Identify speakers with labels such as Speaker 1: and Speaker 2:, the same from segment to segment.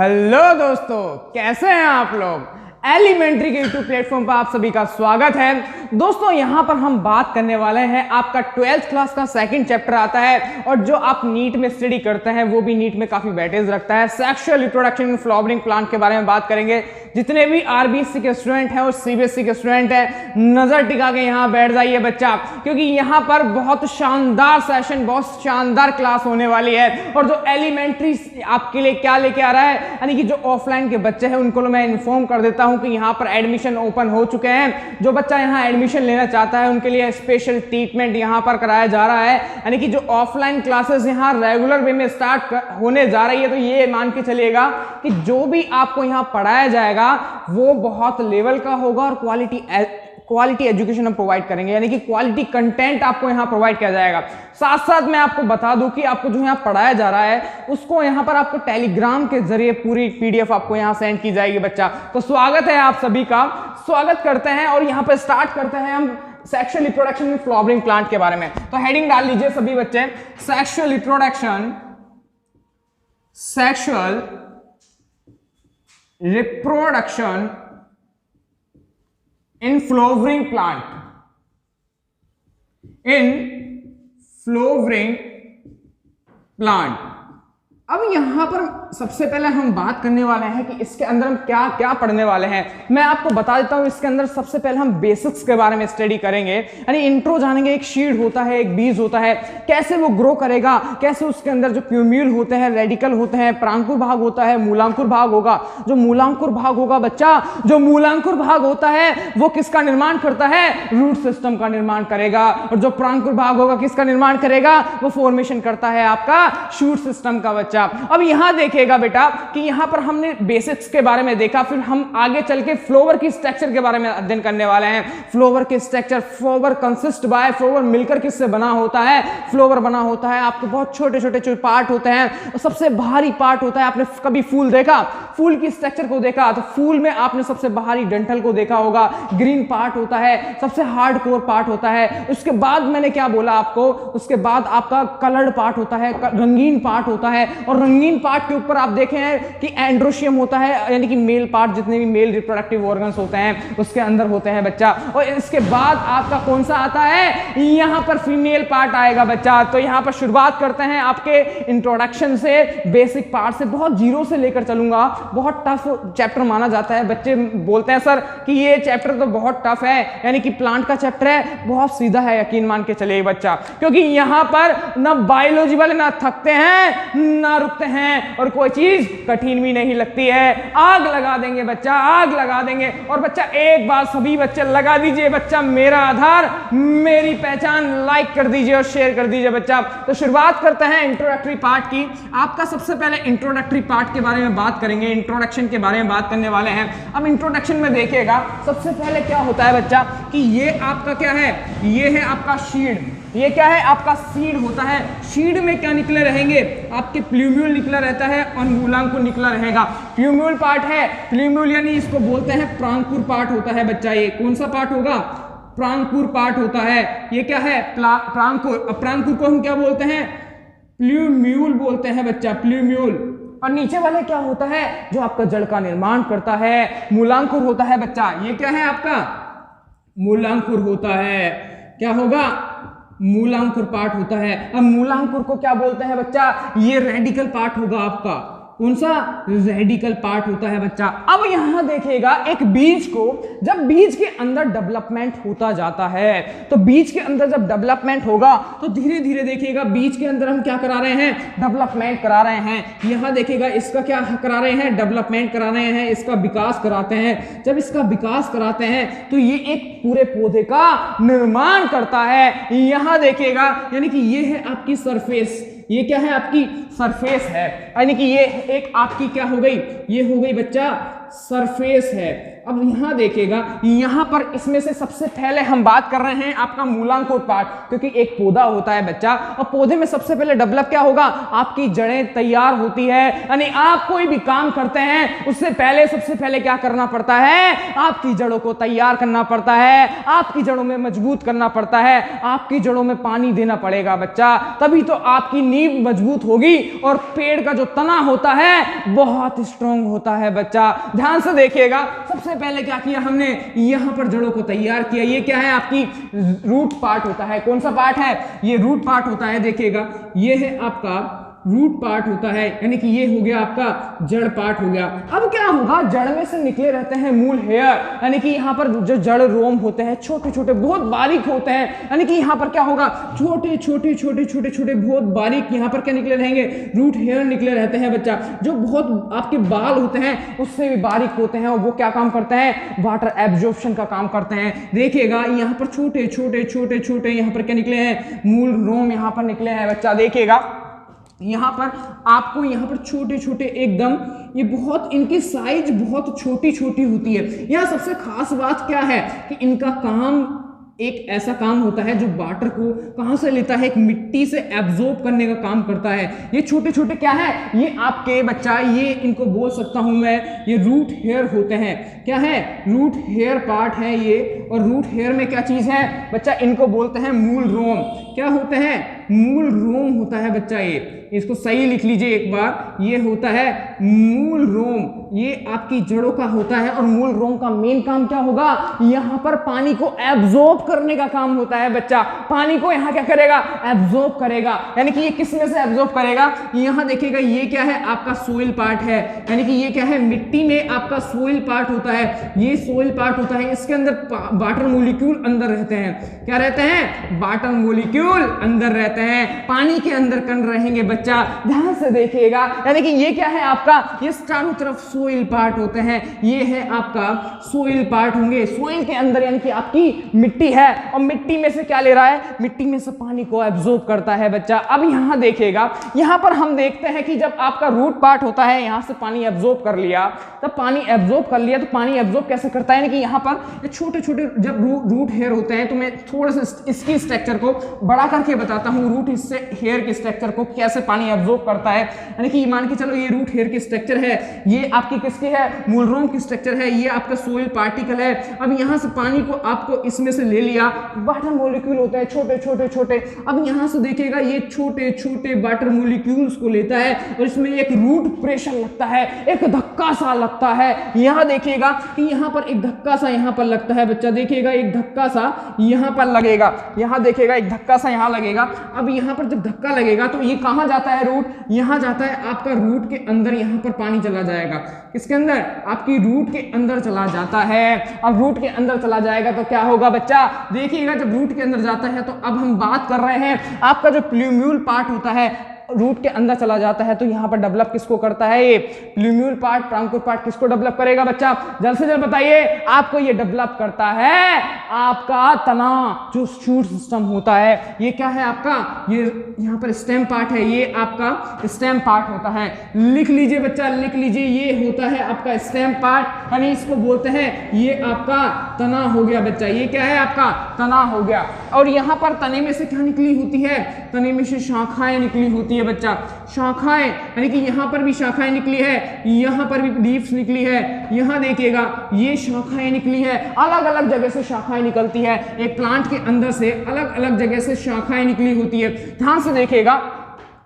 Speaker 1: Hello दोस्तों, कैसे हैं आप लोग। एलिमेंट्री के यूट्यूब प्लेटफॉर्म पर आप सभी का स्वागत है। दोस्तों यहां पर हम बात करने वाले हैं, आपका 12th क्लास का सेकंड चैप्टर आता है और जो आप नीट में स्टडी करते हैं वो भी नीट में काफी वेटेज रखता है। Sexual reproduction in flowering plant के बारे में बात करेंगे। जितने भी आरबीएससी के स्टूडेंट हैं और सीबीएसई के स्टूडेंट हैं, नजर टिका के यहां बैठ जाइए बच्चा, क्योंकि यहां पर बहुत शानदार सेशन, बहुत शानदार क्लास होने वाली है। और जो एलिमेंट्री आपके लिए क्या लेके आ रहा है, यानी कि जो ऑफलाइन के बच्चे हैं उनको मैं इन्फॉर्म कर देता हूं कि यहां पर एडमिशन ओपन हो चुके हैं। जो बच्चा यहां एडमिशन लेना चाहता है उनके लिए स्पेशल ट्रीटमेंट यहां पर कराया जा रहा है, यानी कि जो ऑफलाइन क्लासेस यहां रेगुलर वे में स्टार्ट होने जा रही है। तो ये मान के चलिएगा कि जो भी आपको यहां पढ़ाया जाएगा वो बहुत लेवल का होगा और क्वालिटी एजुकेशन हम प्रोवाइड करेंगे, यानी कि क्वालिटी कंटेंट आपको यहां प्रोवाइड किया जाएगा। साथ साथ मैं आपको बता दूं कि आपको जो यहां पढ़ाया जा रहा है उसको यहां पर आपको टेलीग्राम के जरिए पूरी पीडीएफ आपको यहां सेंड की जाएगी बच्चा। तो स्वागत है आप सभी का, स्वागत करते हैं और यहां पर स्टार्ट करते हैं हम sexual reproduction in flowering plant के बारे में। तो हेडिंग डाल लीजिए सभी बच्चे, sexual reproduction in flowering plant। अब यहां पर सबसे पहले हम बात करने वाले हैं कि इसके अंदर हम क्या क्या पढ़ने वाले हैं। मैं आपको बता देता हूं, इसके अंदर सबसे पहले हम बेसिक्स के बारे में स्टडी करेंगे, यानी इंट्रो जानेंगे। एक शीड होता है, एक बीज होता है, कैसे वो ग्रो करेगा, कैसे उसके अंदर जो प्यूम्यूल होते हैं, रेडिकल होते हैं, प्रांकुर भाग होता है, मूलांकुर भाग होगा। जो मूलांकुर भाग होगा बच्चा, जो मूलांकुर भाग होता है वो किसका निर्माण करता है, रूट सिस्टम का निर्माण करेगा। और जो प्रांकुर भाग होगा किसका निर्माण करेगा, वो फॉर्मेशन करता है आपका शूट सिस्टम का बच्चा। अब यहां देखिएगा बेटा कि यहां पर हमने बेसिक्स के बारे में देखा, फिर हम आगे चल के फ्लोवर की स्ट्रक्चर के बारे में अध्ययन करने वाले हैं। फ्लोवर के structure, flower consist by, flower मिलकर किससे बना होता है, फ्लोवर बना होता है आपके बहुत छोटे छोटे जो पार्ट होते हैं और सबसे बाहरी पार्ट होता है। आपने कभी फूल देखा, फूल की स्ट्रक्चर को देखा तो फूल में आपने सबसे बाहरी डंठल को देखा होगा, ग्रीन पार्ट होता है, सबसे हार्ड कोर पार्ट होता है। उसके बाद मैंने क्या बोला आपको, उसके बाद आपका कलर्ड पार्ट होता है, रंगीन पार्ट होता है। और रंगीन पार्ट के ऊपर आप देखें हैं कि एंड्रोशियम होता है, यानी कि मेल पार्ट, जितने भी मेल रिप्रोडक्टिव ऑर्गन्स होते हैं उसके अंदर होते हैं बच्चा। और इसके बाद आपका कौन सा आता है, यहां पर फीमेल पार्ट आएगा बच्चा। तो यहां पर शुरुआत करते हैं आपके इंट्रोडक्शन से, बेसिक पार्ट से। बहुत जीरो से लेकर चलूंगा, बहुत टफ चैप्टर माना जाता है। बच्चे बोलते हैं सर कि ये चैप्टर तो बहुत टफ है, यानी कि प्लांट का चैप्टर है, बहुत सीधा है, यकीन मान के चलिए बच्चा, क्योंकि यहां पर ना बायोलॉजी वाले ना थकते हैं ना रुकते हैं और कोई चीज कठिन भी नहीं लगती है। आग लगा देंगे बच्चा, आग लगा देंगे। और बच्चा एक बार सभी बच्चे लगा दीजिए बच्चा, मेरा आधार मेरी पहचान, लाइक कर दीजिए और शेयर कर दीजिए बच्चा। तो शुरुआत करते हैं इंट्रोडक्टरी पार्ट की। आपका सबसे पहले इंट्रोडक्टरी पार्ट के बारे में बात करेंगे, इंट्रोडक्शन के बारे में बात करने वाले हैं। अब इंट्रोडक्शन में देखिएगा सबसे पहले क्या होता है बच्चा कि ये आपका क्या है, ये है आपका शीड। ये क्या है, आपका सीड होता है। सीड में क्या निकले रहेंगे, आपके प्लूम्यूल निकला रहता है और मूलांकुर निकला रहेगा। प्लूम्यूल पार्ट है, प्लूम्यूल यानी इसको बोलते हैं प्रांकुर पार्ट होता है बच्चा। ये कौन सा पार्ट होगा, प्रांकुर पार्ट होता है। ये क्या है, प्रांकुर। प्रांकुर को हम क्या बोलते हैं, प्लूम्यूल बोलते हैं बच्चा, प्लूम्यूल। और नीचे वाले क्या होता है, जो आपका जड़ का निर्माण करता है, मूलांकुर होता है बच्चा। ये क्या है आपका, मूलांकुर होता है। क्या होगा, मूलांकुर पार्ट होता है। अब मूलांकुर को क्या बोलते हैं बच्चा, ये रेडिकल पार्ट होगा आपका। कौन सा, रेडिकल पार्ट होता है बच्चा। अब यहां देखिएगा एक बीज को, जब बीज के अंदर डेवलपमेंट होता जाता है, तो बीज के अंदर जब डेवलपमेंट होगा तो धीरे धीरे देखिएगा बीज के अंदर हम क्या करा रहे हैं, डेवलपमेंट करा रहे हैं। यहां देखिएगा इसका क्या करा रहे हैं, डेवलपमेंट करा रहे हैं, इसका विकास कराते हैं। जब इसका विकास कराते हैं तो ये एक पूरे पौधे का निर्माण करता है। यहां देखिएगा, यानी कि ये है आपकी सरफेस, ये क्या है आपकी सरफेस है, यानी कि ये एक आपकी क्या हो गई, ये हो गई बच्चा सरफेस है। अब यहाँ देखिएगा, यहाँ पर इसमें से सबसे पहले हम बात कर रहे हैं आपका मूलांकुर पार्ट, क्योंकि एक पौधा होता है बच्चा, और पौधे में सबसे पहले डेवलप क्या होगा, आपकी जड़ें तैयार होती है। यानी आप कोई भी काम करते हैं उससे पहले सबसे पहले क्या करना पड़ता है, आपकी जड़ों को तैयार करना पड़ता है, आपकी जड़ों में मजबूत करना पड़ता है, आपकी जड़ों में पानी देना पड़ेगा बच्चा, तभी तो आपकी नींव मजबूत होगी और पेड़ का जो तना होता है बहुत स्ट्रांग होता है बच्चा। ध्यान से देखिएगा, सबसे पहले क्या किया हमने, यहां पर जड़ों को तैयार किया। ये क्या है, आपकी रूट पार्ट होता है। कौन सा पार्ट है, ये रूट पार्ट होता है। देखिएगा, ये है आपका रूट पार्ट होता है, यानी कि ये हो गया आपका जड़ पार्ट हो गया। अब क्या होगा, जड़ में से निकले रहते हैं मूल हेयर, यानी कि यहाँ पर जो जड़ रोम होते हैं छोटे छोटे बहुत बारीक होते हैं, यानी कि यहाँ पर क्या होगा, छोटे छोटे छोटे छोटे छोटे बहुत बारीक यहाँ पर क्या निकले रहेंगे, रूट हेयर निकले रहते हैं बच्चा, जो बहुत आपके बाल होते हैं उससे भी बारीक होते हैं, और वो क्या काम करते हैं, वाटर एब्जॉर्प्शन का काम करते हैं। देखिएगा, यहाँ पर छोटे छोटे छोटे छोटे यहाँ पर क्या निकले हैं, मूल रोम यहाँ पर निकले हैं बच्चा। देखिएगा, यहाँ पर आपको यहाँ पर छोटे छोटे एकदम, ये बहुत, इनकी साइज बहुत छोटी छोटी होती है। यहाँ सबसे खास बात क्या है कि इनका काम एक ऐसा काम होता है जो वाटर को कहाँ से लेता है, एक मिट्टी से एब्जॉर्ब करने का काम करता है। ये छोटे छोटे क्या है, ये आपके बच्चा, ये इनको बोल सकता हूं मैं, ये रूट हेयर होते हैं। क्या है, रूट हेयर पार्ट है ये। और रूट हेयर में क्या चीज है बच्चा, इनको बोलते हैं मूल रोम। क्या होते हैं, मूल रोम होता है बच्चा। ये इसको सही लिख लीजिए एक बार, ये होता है मूल रोम, ये आपकी जड़ों का होता है। और मूल रोम का मेन काम क्या होगा, यहाँ पर पानी को एब्जॉर्ब करने का काम होता है बच्चा। पानी को यहाँ क्या करेगा, एब्जॉर्ब करेगा। यानी कि ये किस में से एब्जॉर्ब करेगा, यहाँ देखिएगा, ये क्या है, आपका सोइल पार्ट है, यानी कि ये क्या है, मिट्टी में आपका सोइल पार्ट होता है, ये सोइल पार्ट होता है। इसके अंदर वाटर मॉलिक्यूल अंदर रहते हैं। क्या रहते हैं, वाटर मॉलिक्यूल अंदर रहते हैं, पानी के अंदर कण रहेंगे बच्चा। ध्यान से देखिएगा, यानी कि ये क्या है आपका, ये चारों तरफ सोइल पार्ट होते हैं, ये है आपका सोइल पार्ट होंगे। सोइल के अंदर यानी कि आपकी मिट्टी है, और मिट्टी में से क्या ले रहा है, मिट्टी में से पानी को एब्जॉर्ब करता है बच्चा। अब यहां देखिएगा, यहां पर हम देखते हैं कि जब आपका रूट पार्ट होता है, यहां से पानी एब्जॉर्ब कर लिया, तब पानी एब्जॉर्ब कर लिया, तो पानी एब्जॉर्ब कैसे करता है, यानी कि यहां पर छोटे छोटे जब रूट हेयर होते हैं, तो मैं थोड़ा सा इसकी स्ट्रक्चर को बड़ा करके बताता हूं, रूट इससे हेयर के स्ट्रक्चर को कैसे पानी एब्जॉर्ब करता है। यानी कि मान के चलो, ये रूट हेयर की स्ट्रक्चर है, ये आपकी किसकी है, मूल रोम की स्ट्रक्चर है, ये आपका सोइल पार्टिकल है। अब यहां से पानी को आपको इसमें से ले लिया, वाटर मॉलिक्यूल होता है छोटे छोटे छोटे। अब यहां से देखिएगा, ये छोटे छोटे वाटर मॉलिक्यूल्स को लेता है, और इसमें एक रूट प्रेशर लगता है, एक धक्का सा लगता है। यहां देखिएगा कि यहां पर एक धक्का सा यहां पर लगता है बच्चा। देखिएगा, एक धक्का सा यहां पर लगेगा, यहां देखिएगा एक धक्का सा यहां लगेगा। अब यहां पर जब धक्का लगेगा तो ये कहां जाता है, रूट यहां जाता है, आपका रूट के अंदर यहां पर पानी चला जाएगा। किसके अंदर, आपकी रूट के अंदर चला जाता है। अब रूट के अंदर चला जाएगा तो क्या होगा बच्चा, देखिएगा, जब रूट के अंदर जाता है तो अब हम बात कर रहे हैं आपका जो प्लूम्यूल पार्ट होता है, रूट के अंदर चला जाता है, तो यहाँ पर डेवलप किसको करता है, ये प्लूम्यूल पार्ट, प्रांकुर पार्ट किसको डेवलप करेगा बच्चा, जल्द से जल्द बताइए। आपको ये डेवलप करता है आपका तना, जो शूट सिस्टम होता है। ये क्या है आपका, ये यहाँ पर स्टेम पार्ट है, ये आपका स्टेम पार्ट होता है। लिख लीजिए बच्चा, लिख लीजिए, ये होता है आपका स्टेम पार्ट, यानी इसको बोलते हैं, ये आपका तना हो गया बच्चा। ये क्या है, आपका तना हो गया। और यहाँ पर तने में से क्या निकली होती है, तने में से शाखाएं निकली होती है बच्चा। शाखाएं यानी कि यहां पर भी शाखाएं निकली है, यहां पर भी लीव्स निकली है। यहां देखिएगा, ये शाखाएं निकली है, अलग अलग जगह से शाखाएं निकलती है। एक प्लांट के अंदर से अलग अलग जगह से शाखाएं निकली होती है। ध्यान से देखिएगा,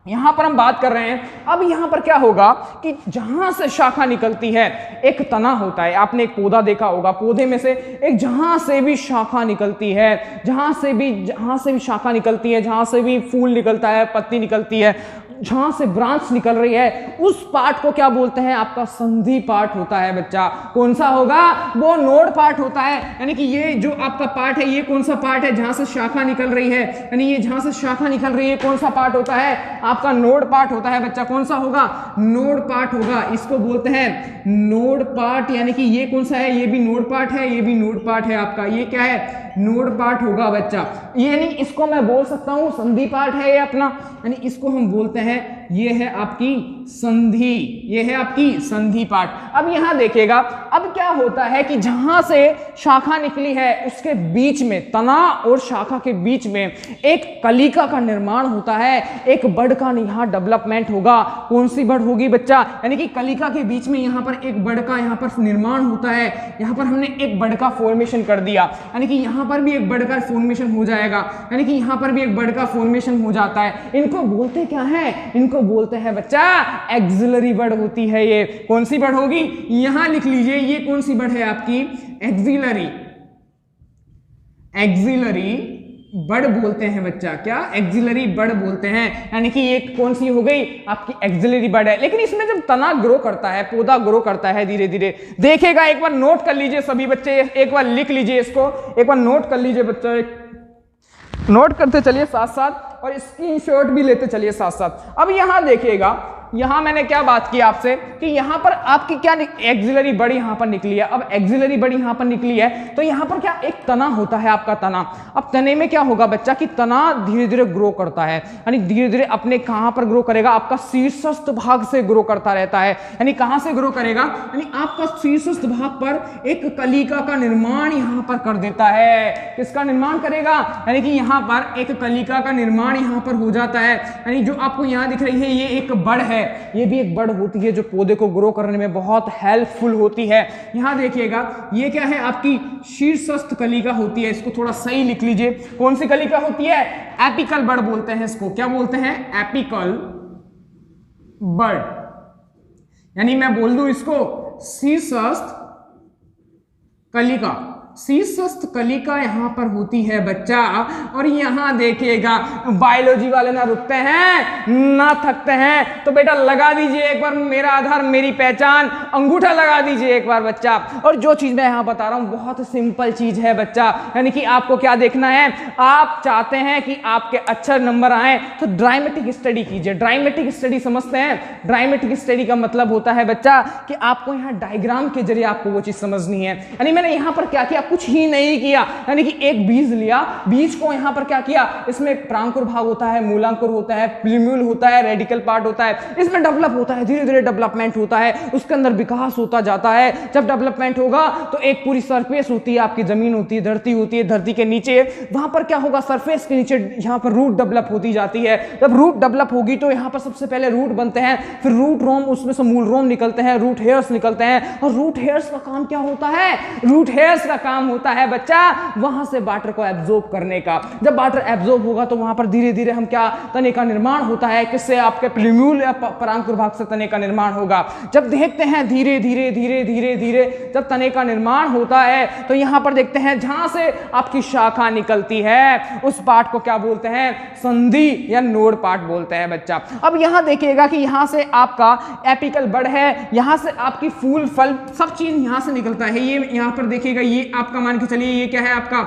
Speaker 1: यहां पर हम बात कर रहे हैं। अब यहां पर क्या होगा कि जहां से शाखा निकलती है, एक तना होता है, आपने एक पौधा देखा होगा, पौधे में से एक जहां से भी शाखा निकलती है, जहां से भी शाखा निकलती है, जहां से भी फूल निकलता है, पत्ती निकलती है, जहां से ब्रांच निकल रही है, उस पार्ट को क्या बोलते हैं, आपका संधि पार्ट होता है बच्चा। कौन सा होगा, वो नोड पार्ट होता है। यानी कि ये जो आपका पार्ट है, ये कौन सा पार्ट है, जहां से शाखा निकल रही है, यानी ये जहां से शाखा निकल रही है, कौन सा पार्ट होता है, आपका नोड पार्ट होता है बच्चा। कौन सा होगा, नोड पार्ट होगा, इसको बोलते हैं नोड पार्ट। यानी कि ये कौन सा है, ये भी नोड पार्ट है, ये भी नोड पार्ट है आपका। ये क्या है, नोड पार्ट होगा बच्चा। यानी इसको मैं बोल सकता हूं संधि पार्ट है ये अपना, यानी इसको हम बोलते हैं ये है आपकी संधि, ये है आपकी संधि पार्ट। अब यहां देखिएगा, अब क्या होता है कि जहां से शाखा निकली है उसके बीच में, तना और शाखा के बीच में एक कलिका का निर्माण होता है, एक बड का यहां डेवलपमेंट होगा। कौन सी बड होगी बच्चा? यानी कि कलिका के बीच में यहां पर एक बड का यहां पर निर्माण होता है। यहां पर हमने एक बड का फॉर्मेशन कर दिया, यानी कि यहां पर भी एक बड का फॉर्मेशन हो जाएगा, यानी कि यहां पर भी एक बड का फॉर्मेशन हो जाता है। इनको बोलते क्या है? इनको बोलते हैं बच्चा एक्सिलरी बड होती है। ये कौन सी बड होगी? यहां लिख लीजिए, ये कौन सी बड है आपकी? एक्सिलरी, एक्सिलरी बड बोलते हैं बच्चा। क्या? एक्सिलरी बड बोलते हैं, यानी कि ये कौन सी हो गई? आपकी एक्सिलरी बड है। लेकिन इसमें जब तना ग्रो करता है, पौधा ग्रो करता है धीरे धीरे, देखिएगा, एक बार नोट कर लीजिए सभी बच्चे, एक बार लिख लीजिए इसको, एक बार नोट कर लीजिए बच्चे, नोट करते चलिए साथ साथ और स्क्रीनशॉट भी लेते चलिए साथ साथ। अब यहां देखिएगा, यहां मैंने क्या बात की आपसे कि यहां पर आपकी क्या एक्सिलरी बड यहां पर निकली है। अब एक्सिलरी बड यहां पर निकली है तो यहां पर क्या एक तना होता है आपका, तना। अब तने में क्या होगा बच्चा कि तना धीरे धीरे ग्रो करता है, यानी धीरे धीरे अपने कहां पर ग्रो करेगा? आपका शीर्षस्थ भाग से ग्रो करता रहता है। यानी कहां से ग्रो करेगा? यानी आपका शीर्षस्थ भाग पर एक कलिका का निर्माण यहां पर कर देता है। किसका निर्माण करेगा? यानी कि यहां पर एक कलिका का निर्माण यहां पर हो जाता है। यानी जो आपको यहां दिख रही है ये एक बड है, ये भी एक बड होती है जो पौधे को ग्रो करने में बहुत हेल्पफुल होती है। यहां देखिएगा, ये क्या है? आपकी शीर्षस्थ कलिका होती है। इसको थोड़ा सही लिख लीजिए, कौन सी कलिका होती है? एपिकल बड बोलते हैं इसको। क्या बोलते हैं? एपिकल बड। यानी मैं बोल दूं इसको शीर्षस्थ कलिका, शीर्षस्थ कलिका यहां पर होती है बच्चा। और यहां देखिएगा, बायोलॉजी वाले ना रुकते हैं ना थकते हैं, तो बेटा लगा दीजिए एक बार मेरा आधार मेरी पहचान, अंगूठा लगा दीजिए एक बार बच्चा। और जो चीज मैं यहां बता रहा हूं बहुत सिंपल चीज है बच्चा, यानी कि आपको क्या देखना है? आप चाहते हैं कि आपके अच्छे नंबर आए तो ड्रामेटिक स्टडी कीजिए। ड्रामेटिक स्टडी समझते हैं? ड्रामेटिक स्टडी का मतलब होता है बच्चा कि आपको यहां डायग्राम के जरिए आपको वो चीज समझनी है। यानी मैंने यहां पर क्या किया? कुछ ही नहीं किया, यानी कि एक बीज लिया, बीज को यहां पर क्या किया? इसमें प्रांकुर भाग होता है, मूलांकुर होता है, प्लूम्यूल होता है, रेडिकल पार्ट होता है, इसमें डेवलप होता है, धीरे धीरे डेवलपमेंट होता है, उसके अंदर विकास होता जाता है। जब डेवलपमेंट होगा तो एक पूरी सरफेस होती है, आपकी जमीन होती है, धरती होती है, धरती के नीचे वहां पर क्या होगा? सरफेस के नीचे यहां पर रूट डेवलप होती जाती है। जब रूट डेवलप होगी तो यहां पर सबसे पहले रूट बनते हैं, फिर रूट रोम, उसमें से मूल रोम निकलते हैं, रूट हेयर्स निकलते हैं। और रूट हेयर्स का काम क्या होता है? रूट हेयर्स का काम होता है बच्चा वहां से वाटर को एब्जॉर्ब करने का। जब वाटर एब्जॉर्ब होगा तो वहां पर धीरे धीरे हम क्या? तने का निर्माण होता है। किससे? आपके प्लूम्यूल या प्रांकुर भाग से तने का निर्माण होगा। जब देखते हैं धीरे धीरे धीरे धीरे धीरे जब तने का निर्माण होता है तो यहां पर देखते हैं जहां से आपकी शाखा निकलती है उस पार्ट को क्या बोलते हैं? संधि या नोड पार्ट बोलते हैं बच्चा। अब यहां देखिएगा कि यहां से आपका एपिकल बड है, यहां से आपकी फूल फल सब चीज यहां से निकलता है। ये यहां पर देखिएगा, ये आपका मान के चलिए ये क्या है? आपका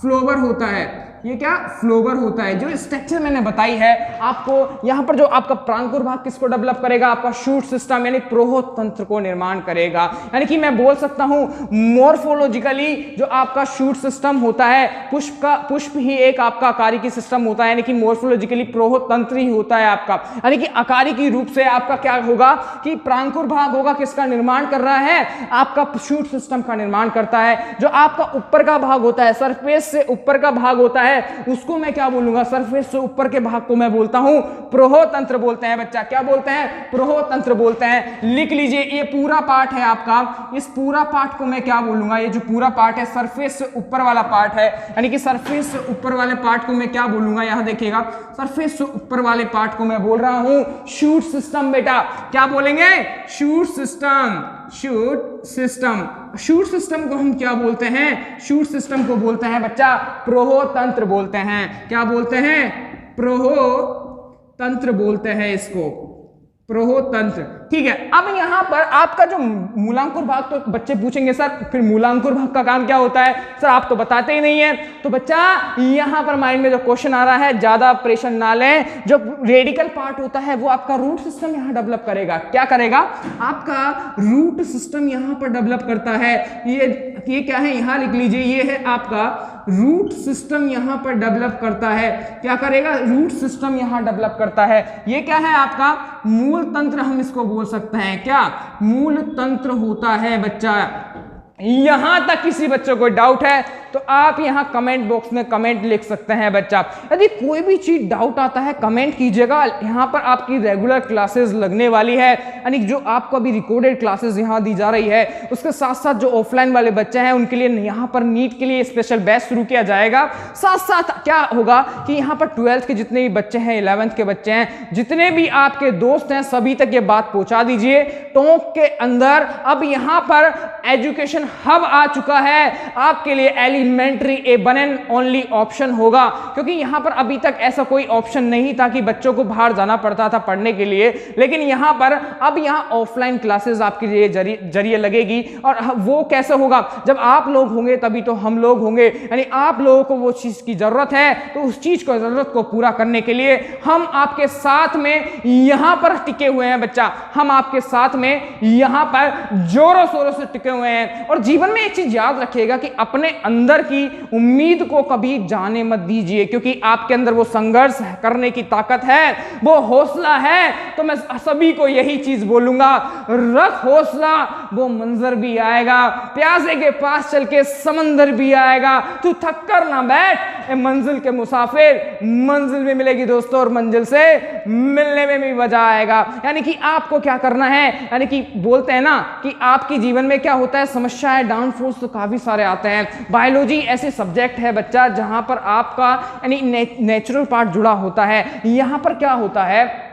Speaker 1: फ्लोवर होता है। ये क्या? फ्लोवर होता है। जो स्ट्रक्चर मैंने बताई है आपको, यहां पर जो आपका प्रांकुर भाग किसको डेवलप करेगा? आपका शूट सिस्टम यानी प्रोहोत तंत्र को निर्माण करेगा। यानी कि मैं बोल सकता हूं मॉर्फोलॉजिकली जो आपका शूट सिस्टम होता है, पुष्प ही एक आपका आकारिकी सिस्टम होता है, यानी कि मॉर्फोलॉजिकली प्रोहोत तंत्र ही होता है आपका। यानी कि आकारिकी रूप से आपका क्या होगा कि प्रांकुर भाग होगा किसका निर्माण कर रहा है? आपका शूट सिस्टम का निर्माण करता है। जो आपका ऊपर का भाग होता है, सरफेस से ऊपर का भाग होता है, उसको मैं क्या बोलूंगा? सरफेस से ऊपर के भाग को मैं बोलता हूं प्रोहोतंत्र बोलते हैं बच्चा। क्या बोलते हैं? प्रोहोतंत्र बोलते हैं। लिख लीजिए, ये पूरा पार्ट है आपका, इस पूरा पार्ट को मैं क्या बोलूंगा? ये जो पूरा पार्ट है सरफेस से ऊपर वाला पार्ट है, यानी कि सरफेस से ऊपर वाले पार्ट को मैं क्या बोलूंगा? यहां देखिएगा, सरफेस से ऊपर वाले पार्ट को मैं बोल रहा हूं शूट सिस्टम। बेटा क्या बोलेंगे? Shoot system. Shoot system. Shoot system को हम क्या बोलते हैं? शूट सिस्टम को बोलते हैं बच्चा प्रोहोतंत्र बोलते हैं। क्या बोलते हैं? प्रोहोतंत्र बोलते हैं इसको, प्रोहोतंत्र। ठीक है। अब यहां पर आपका जो मूलांकुर भाग, तो बच्चे पूछेंगे सर फिर मूलांकुर भाग का काम क्या होता है? सर आप तो बताते ही नहीं है। तो बच्चा यहां पर माइंड में जो क्वेश्चन आ रहा है ज्यादा प्रेशर ना लें। जो रेडिकल पार्ट होता है वो आपका रूट सिस्टम यहां डेवलप करेगा। क्या करेगा? आपका रूट सिस्टम यहां पर डेवलप करता है। ये ये क्या है, यहाँ लिख लीजिए, ये है आपका रूट सिस्टम यहाँ पर डेवलप करता है। क्या करेगा, रूट सिस्टम यहाँ डेवलप करता है। ये क्या है आपका मूल तंत्र, हम इसको बोल सकते हैं, क्या मूल तंत्र होता है बच्चा। यहां तक किसी बच्चे को डाउट है तो आप यहां कमेंट बॉक्स में कमेंट लिख सकते हैं बच्चा। यदि कोई भी चीज डाउट आता है कमेंट कीजिएगा। यहां पर आपकी रेगुलर क्लासेस लगने वाली है, यानी जो आपको अभी रिकॉर्डेड क्लासेस यहां दी जा रही है, उसके साथ साथ जो ऑफलाइन वाले बच्चे हैं उनके लिए यहां पर नीट के लिए स्पेशल बैच शुरू किया जाएगा। साथ साथ क्या होगा कि यहां पर 12th के जितने भी बच्चे हैं, 11th के बच्चे हैं, जितने भी आपके दोस्त हैं, सभी तक ये बात पहुंचा दीजिए। टोंक के अंदर अब यहां पर एजुकेशन हब आ चुका है आपके लिए। Elementary A one and only option होगा, क्योंकि यहां पर अभी तक ऐसा कोई ऑप्शन नहीं था कि बच्चों को बाहर जाना पड़ता था पढ़ने के लिए, लेकिन यहां पर अब यहां ऑफलाइन क्लासेस आपके लिए जरिए लगेगी। और वो कैसे होगा, जब आप लोग होंगे तभी तो हम लोग होंगे, यानी आप लोगों को वो चीज की जरूरत है, तो उस चीज को जरूरत को पूरा करने के लिए हम आपके साथ में यहां पर टिके हुए हैं बच्चा। हम आपके साथ में यहां पर जोरों शोरों से टिके हुए हैं। और जीवन में एक चीज याद रखिएगा कि अपने अंदर की उम्मीद को कभी जाने मत दीजिए, क्योंकि आपके अंदर वो संघर्ष करने की ताकत है, वो हौसला है। तो मैं सभी को यही चीज बोलूंगा, रख हौसला, वो मंजर भी आएगा। प्यासे के पास चल के समंदर भी आएगा। तू थक कर ना बैठ, मंजिल के मुसाफिर, मंजिल में मिलेगी दोस्तों, और मंजिल से मिलने में भी मजा आएगा। यानी कि आपको क्या करना है, यानी कि बोलते हैं ना कि आपके जीवन में क्या होता है, समस्याएं, डाउनफॉल्स तो काफी सारे आते हैं। बायोलॉजी ऐसे सब्जेक्ट है बच्चा जहां पर आपका यानी नेचुरल पार्ट जुड़ा होता है। यहां पर क्या होता है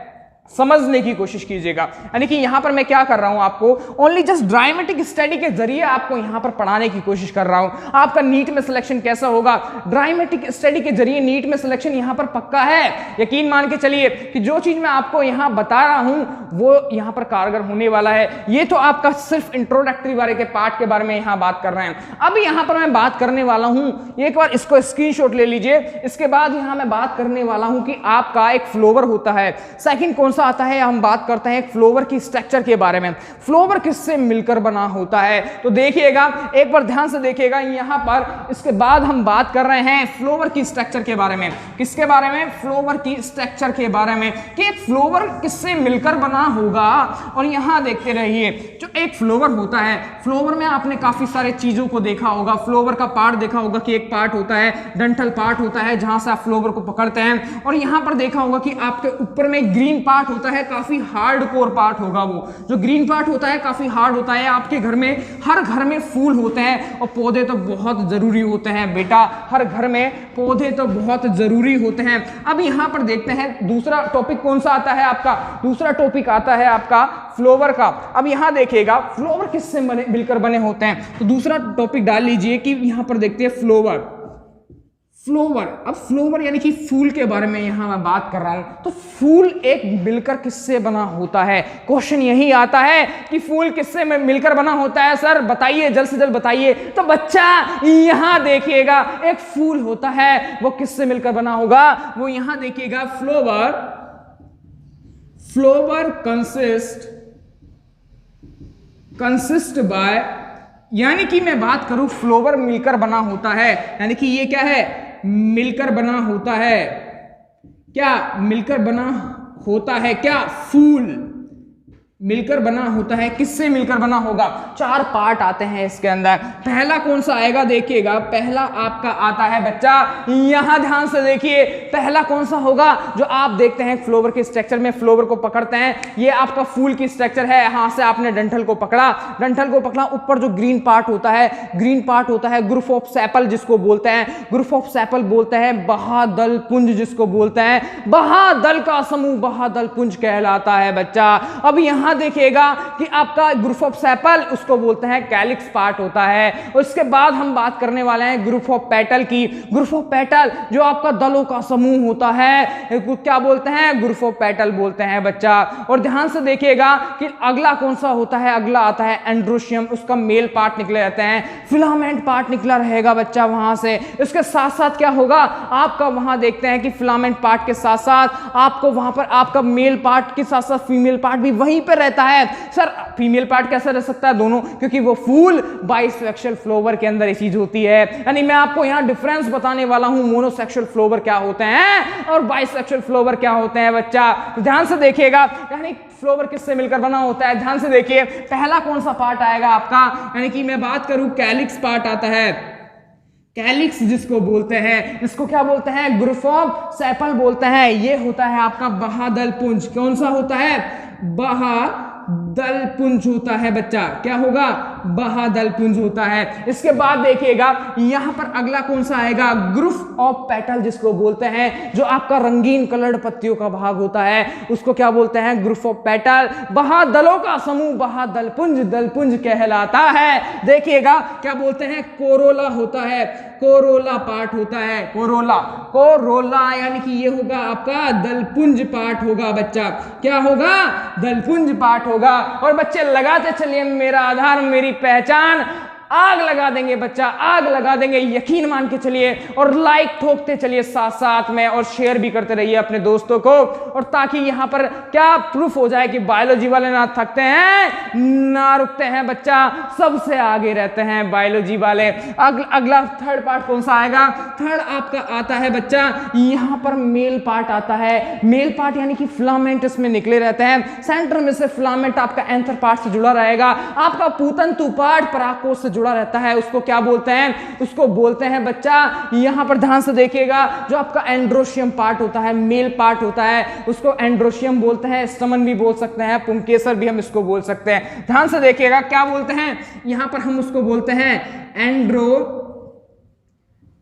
Speaker 1: समझने की कोशिश कीजिएगा। यानी कि यहां पर मैं क्या कर रहा हूं, आपको ओनली जस्ट ड्रामेटिक स्टडी के जरिए आपको यहां पर पढ़ाने की कोशिश कर रहा हूं। आपका नीट में सिलेक्शन कैसा होगा, ड्रामेटिक स्टडी के जरिए नीट में सिलेक्शन यहां पर पक्का है। यकीन मान के चलिए कि जो चीज मैं आपको यहां बता रहा हूं वो यहां पर कारगर होने वाला है। ये तो आपका सिर्फ इंट्रोडक्टरी वाले के पार्ट के बारे में यहां बात कर रहे हैं। अब यहां पर मैं बात करने वाला हूं, एक बार इसको स्क्रीनशॉट ले लीजिए। इसके बाद यहां मैं बात करने वाला हूं कि आपका एक फ्लोवर होता है। सेकंड कौन आता है, हम बात करते हैं फ्लोवर की स्ट्रक्चर के बारे में। फ्लोवर किससे मिलकर बना होता है, तो देखिएगा, एक बार ध्यान से देखिएगा यहां पर। इसके बाद हम बात कर रहे हैं फ्लोवर की स्ट्रक्चर के बारे में। किसके बारे में, फ्लोवर की स्ट्रक्चर के बारे में, कि एक फ्लोवर किससे मिलकर बना होगा। और यहां देखते रहिए, जो एक फ्लोवर होता है, फ्लोवर में आपने काफी सारे चीजों को देखा होगा। फ्लोवर का पार्ट देखा होगा कि एक पार्ट होता है डंठल पार्ट होता है, जहां से आप फ्लोवर को पकड़ते हैं। और यहां पर देखा होगा कि आपके ऊपर में ग्रीन पार्ट होता है, काफी हार्ड कोर पार्ट होगा। वो जो ग्रीन पार्ट होता है काफी हार्ड होता है। आपके घर में, हर घर में फूल होते हैं, और पौधे तो बहुत जरूरी होते हैं बेटा, हर घर में पौधे तो बहुत जरूरी होते हैं। अब यहां पर देखते हैं दूसरा टॉपिक कौन सा आता है आपका, दूसरा टॉपिक आता है आपका फ्लोवर का। अब यहां देखिएगा फ्लोवर किससे मिलकर बने होते हैं, तो दूसरा टॉपिक डाल लीजिए कि यहां पर देखते हैं फ्लोवर। फ्लोवर, अब फ्लोवर यानी कि फूल के बारे में यहां मैं बात कर रहा हूं। तो फूल एक मिलकर किससे बना होता है, क्वेश्चन यही आता है कि फूल किससे मिलकर बना होता है। सर बताइए, जल्द से जल्द बताइए। तो बच्चा यहां देखिएगा, एक फूल होता है, वो किससे मिलकर बना होगा, वो यहां देखिएगा, फ्लोवर कंसिस्ट बाय, यानी कि मैं बात करूं फ्लोवर मिलकर बना होता है, यानी कि ये क्या है, मिलकर बना होता है। क्या मिलकर बना होता है, क्या फूल मिलकर बना होता है, किससे मिलकर बना होगा। चार पार्ट आते हैं इसके अंदर। पहला कौन सा आएगा, देखिएगा, पहला आपका आता है बच्चा, यहां ध्यान से देखिए, पहला कौन सा होगा, जो आप देखते हैं फ्लोवर के स्ट्रक्चर में, फ्लोवर को पकड़ते हैं, ये आपका फूल की स्ट्रक्चर है। यहां से आपने डंठल को पकड़ा, ऊपर जो ग्रीन पार्ट होता है, ग्रुप ऑफ सेपल जिसको बोलते हैं, ग्रुप ऑफ सेपल बोलते हैं, बाह्यदल पुंज जिसको बोलते हैं, बाह्यदल का समूह बाह्यदल पुंज कहलाता है बच्चा। अब यहां देखिएगा कि आपका ग्रुप ऑफ सेपल, उसको बोलते हैं कैलिक्स पार्ट होता है। उसके बाद हम बात करने वाले हैं ग्रुप ऑफ पेटल की। ग्रुप ऑफ पेटल जो आपका दलों का समूह होता है, क्या बोलते हैं, ग्रुप ऑफ पेटल बोलते हैं बच्चा। और ध्यान से देखिएगा कि अगला कौन सा होता है, अगला आता है एंड्रोशियम, उसका मेल पार्ट निकले रहते हैं, फिलामेंट पार्ट निकला रहेगा बच्चा वहां से। इसके साथ साथ क्या होगा, आपका वहां देखते हैं कि फिलामेंट पार्ट के साथ साथ आपको वहां पर आपका मेल पार्ट के साथ साथ फीमेल पार्ट भी वहीं पर अंदर रहता है। सर फीमेल पार्ट कैसा रह सकता है? दोनों, क्योंकि वो फूल बाइसेक्सुअल फ्लावर के अंदर ये चीज होती है। यानी मैं आपको यहाँ डिफरेंस बताने वाला हूँ, मोनोसेक्सुअल फ्लावर क्या होते हैं और बाइसेक्सुअल फ्लावर क्या होते हैं बच्चा। तो ध्यान से देखिएगा, यानी फ्लावर किससे मिलकर बना होता है। ध्यान से देखिए, पहला कौन सा पार्ट आएगा आपका, यानी कि मैं बात करूं कैलिक्स पार्ट आता है। कैलिक्स जिसको बोलते हैं, इसको क्या बोलते हैं? ग्रुप ऑफ सेपल बोलते हैं। ये होता है आपका बाह्यदल पुंज। कौन सा होता है? बाह्यदल पुंज होता है बच्चा। क्या होगा? बाह्यदल पुंज होता है। इसके बाद देखिएगा यहां पर अगला कौन सा आएगा? ग्रुप ऑफ पेटल जिसको बोलते हैं, जो आपका रंगीन कलर्ड पत्तियों का भाग होता है, उसको क्या बोलते हैं? Group of petal. बाह्यदलों का समूह बाह्यदल पुंज, दल पुंज कहलाता है। देखिएगा क्या बोलते हैं? कोरोला होता है, कोरोला पार्ट होता है। कोरोला, कोरोला यानी कि ये होगा आपका दलपुंज पार्ट होगा बच्चा। क्या होगा? दलपुंज पार्ट होगा। और बच्चे लगाते चलिए, मेरा आधार मेरी पहचान, आग लगा देंगे बच्चा, आग लगा देंगे, यकीन मान के चलिए। और लाइक ठोकते चलिए साथ साथ में, और शेयर भी करते रहिए अपने दोस्तों को, और ताकि यहां पर क्या प्रूफ हो जाए कि बायोलॉजी वाले ना थकते हैं ना रुकते हैं बच्चा, सबसे आगे रहते हैं बायोलॉजी वाले। अगला थर्ड पार्ट कौन सा आएगा? थर्ड आपका आता है बच्चा, यहां पर मेल पार्ट आता है। मेल पार्ट यानी कि फिलामेंट इसमें निकले रहते हैं। सेंटर में से फिलामेंट आपका एंथर पार्ट से जुड़ा रहेगा। आपका पूतंतु पार्ट परागकोश से जुड़ा रहता है। उसको क्या बोलते हैं? उसको बोलते हैं बच्चा, यहां पर ध्यान से देखिएगा, जो आपका एंड्रोशियम पार्ट होता है, मेल पार्ट होता है, उसको एंड्रोशियम बोलते हैं। स्टमन भी बोल सकते हैं, पुंकेसर भी हम इसको बोल सकते हैं। ध्यान से देखिएगा क्या बोलते हैं, यहां पर हम उसको बोलते हैं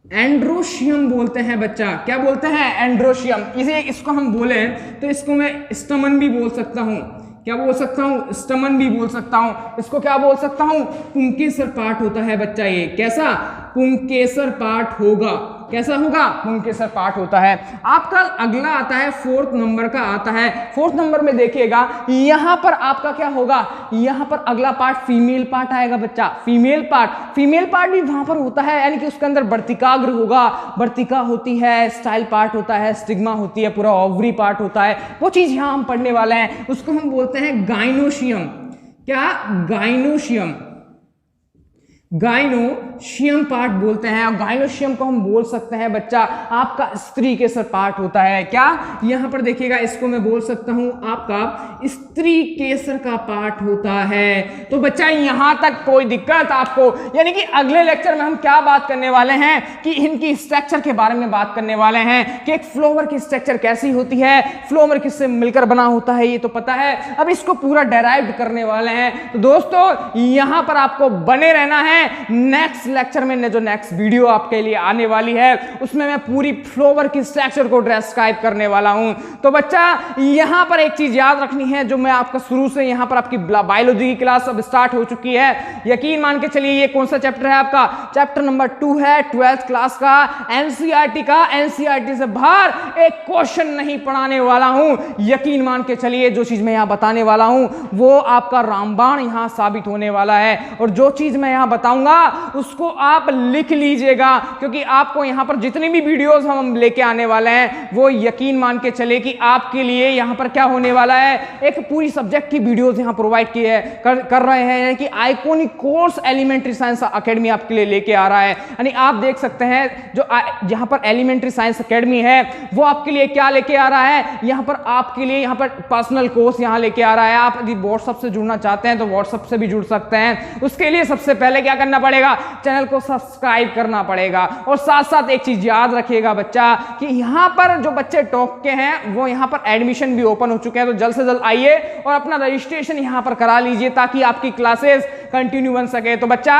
Speaker 1: एंड्रोशियम बोलते हैं बच्चा। क्या बोलते हैं? एंड्रोशियम। इसे इसको हम बोले तो इसको मैं स्टमन भी बोल सकता हूं। क्या बोल सकता हूं? स्टमन भी बोल सकता हूं। इसको क्या बोल सकता हूं? पुंकेसर पार्ट होता है बच्चा। ये कैसा? पुंकेसर पार्ट होगा। कैसा होगा? पुंकेसर पार्ट होता है। आपका अगला आता है, फोर्थ नंबर का आता है। फोर्थ नंबर में देखिएगा यहां पर आपका क्या होगा? यहां पर अगला पार्ट फीमेल पार्ट आएगा बच्चा। फीमेल पार्ट, फीमेल पार्ट भी वहां पर होता है, यानी कि उसके अंदर वर्तिकाग्र होगा, वर्तिका होती है, स्टाइल पार्ट होता है, स्टिग्मा होती है, पूरा ओवरी पार्ट होता है। वो चीज यहां हम पढ़ने वाले हैं, उसको हम बोलते हैं गाइनोशियम। क्या? गाइनोशियम। गाइनोशियम पार्ट बोलते हैं। और गाइनोशियम को हम बोल सकते हैं बच्चा आपका स्त्री केसर पार्ट होता है। क्या? यहां पर देखिएगा, इसको मैं बोल सकता हूं आपका स्त्री केसर का पार्ट होता है। तो बच्चा यहां तक कोई दिक्कत आपको? यानी कि अगले लेक्चर में हम क्या बात करने वाले हैं कि इनकी स्ट्रक्चर के बारे में बात करने वाले हैं कि एक फ्लावर की स्ट्रक्चर कैसी होती है, फ्लावर किससे मिलकर बना होता है, ये तो पता है। अब इसको पूरा डेराइव करने वाले हैं। तो दोस्तों यहां पर आपको बने रहना है। नेक्स्ट लेक्चर में, जो नेक्स्ट वीडियो आपके लिए आने वाली है, उसमें मैं पूरी फ्लावर की स्ट्रक्चर को डिस्क्राइब करने वाला हूं। तो बच्चा यहां पर एक चीज याद रखनी है, जो मैं आपका शुरू से, यहां पर आपकी बायोलॉजी की क्लास अब स्टार्ट हो चुकी है। यकीन मान के चलिए, ये कौन सा चैप्टर है आपका? चैप्टर नंबर 2 है 12th क्लास का, एनसीईआरटी का। एनसीईआरटी से बाहर एक क्वेश्चन नहीं पढ़ाने वाला हूं। यकीन मान के चलिए, जो चीज मैं यहां बताने वाला हूं वो आपका रामबाण यहां साबित होने वाला है। और जो चीज मैं यहां बताऊंगा उसको आप लिख लीजिएगा, क्योंकि आपको यहां पर जितनी भी वीडियोस हम लेके आने वाले हैं वो यकीन मान के चले कि आपके लिए यहां पर क्या होने वाला है, एक पूरी सब्जेक्ट की वीडियोस यहां प्रोवाइड की है कर रहे हैं कि iconic course elementary science academy आपके लिए लेके आ रहा है। यानी आप देख सकते हैं जो यहां पर एलिमेंट्री साइंस एकेडमी है वो आपके लिए क्या लेके आ रहा है, यहां पर आपके लिए यहां पर पर्सनल कोर्स यहां लेके आ रहा है। आप यदि व्हाट्सएप से जुड़ना चाहते हैं तो व्हाट्सएप से भी जुड़ सकते हैं। उसके लिए सबसे पहले क्या करना पड़ेगा? चैनल को सब्सक्राइब करना पड़ेगा। और साथ साथ एक चीज याद रखिएगा बच्चा कि यहां पर जो बच्चे टॉप के हैं वो यहां पर एडमिशन भी ओपन हो चुके हैं। तो जल्द से जल्द आइए और अपना रजिस्ट्रेशन यहां पर करा लीजिए ताकि आपकी क्लासेस कंटिन्यू बन सके। तो बच्चा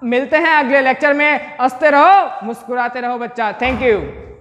Speaker 1: मिलते हैं अगले लेक्चर में। हंसते रहो, मुस्कुराते रहो बच्चा। Thank you.